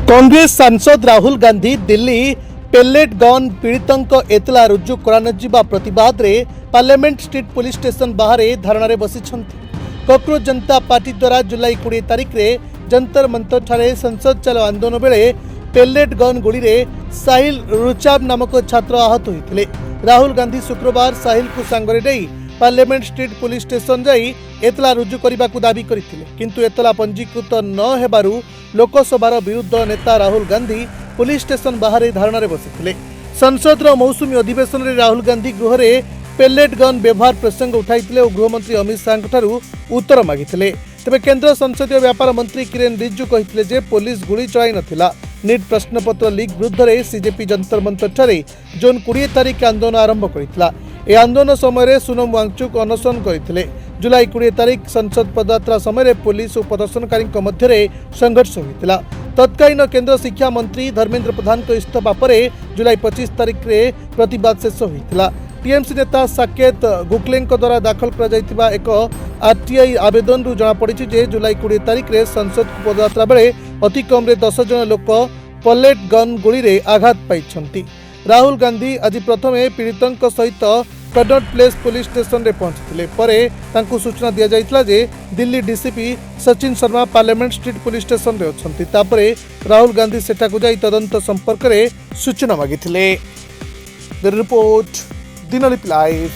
कांग्रेस सांसद Rahul Gandhi Delhi pellet gun पीड़ितों एतला रुजु करा प्रतिवाद रे पार्लियामेंट स्ट्रीट पुलिस स्टेशन बाहर धारणा रे बसिछंती। कॉकरोच जनता पार्टी द्वारा जुलाई 20 तारिख रे जंतर मंतर ठारे संसद चलो आंदोलन बेले पेलेट गन गुड़ी रे साहिल रुचाब नामक छात्र आहत होते। राहुल गांधी शुक्रवार साहिल को सांगरे नहीं पार्लियामेंट स्ट्रीट पुलिस स्टेशन जाई एतला रुजु करने को दाबी करथिले, किंतु एतला पंजीकृत न हेबारु लोकसभार विरुद्ध नेता राहुल गांधी पुलिस स्टेशन बाहर धारणा रे बसिथिले। संसदर मौसुमी अधिवेशन में राहुल गांधी गृह में पेलेट गन व्यवहार प्रसंग उठाइथिले और गृहमंत्री अमित शाह उत्तर मागिथिले। तेबे केंद्र संसदीय व्यापार मंत्री किरेन रिजिजू कहिथिले जे पुलिस गुली चलाई नथिला। नीट प्रश्नपत्र लीक विरुद्ध में सीजेपी जंतर मंतर ठारे जून 20 तारिख आंदोलन आरंभ करिथिला। ए आंदोलन समय सोनम वांगचुक अनशन करथिले। जुलाई 20 तारिख संसद पदयात्रा समय पुलिस और प्रदर्शनकारी मध्य संघर्ष होता। तत्कालीन केंद्र शिक्षा मंत्री धर्मेंद्र प्रधान को इस्तीफा पर जुलाई 25 तारिख रे प्रतिवाद शेष होता। टीएमसी नेता साकेत गोखले द्वारा दाखल कर एक आरटीआई आवेदन जमापड़ी जुलाई 20 तारिख रे संसद पदयात्रा बेले अति कम 10 जन लोक पेलेट गन गुड़ी आघात पाई। राहुल गांधी आज प्रथमे पीड़ितों सहित कनॉट प्लेस पुलिस स्टेशन रे पहुंचते पर सूचना दि जाइथिला जे Delhi DCP Sachin Sharma Parliament Street police station रे अछंती। तापरे राहुल गांधी सेठाकु जाई तदंत संपर्क में सूचना मागिथिले। The report Dinalipi live.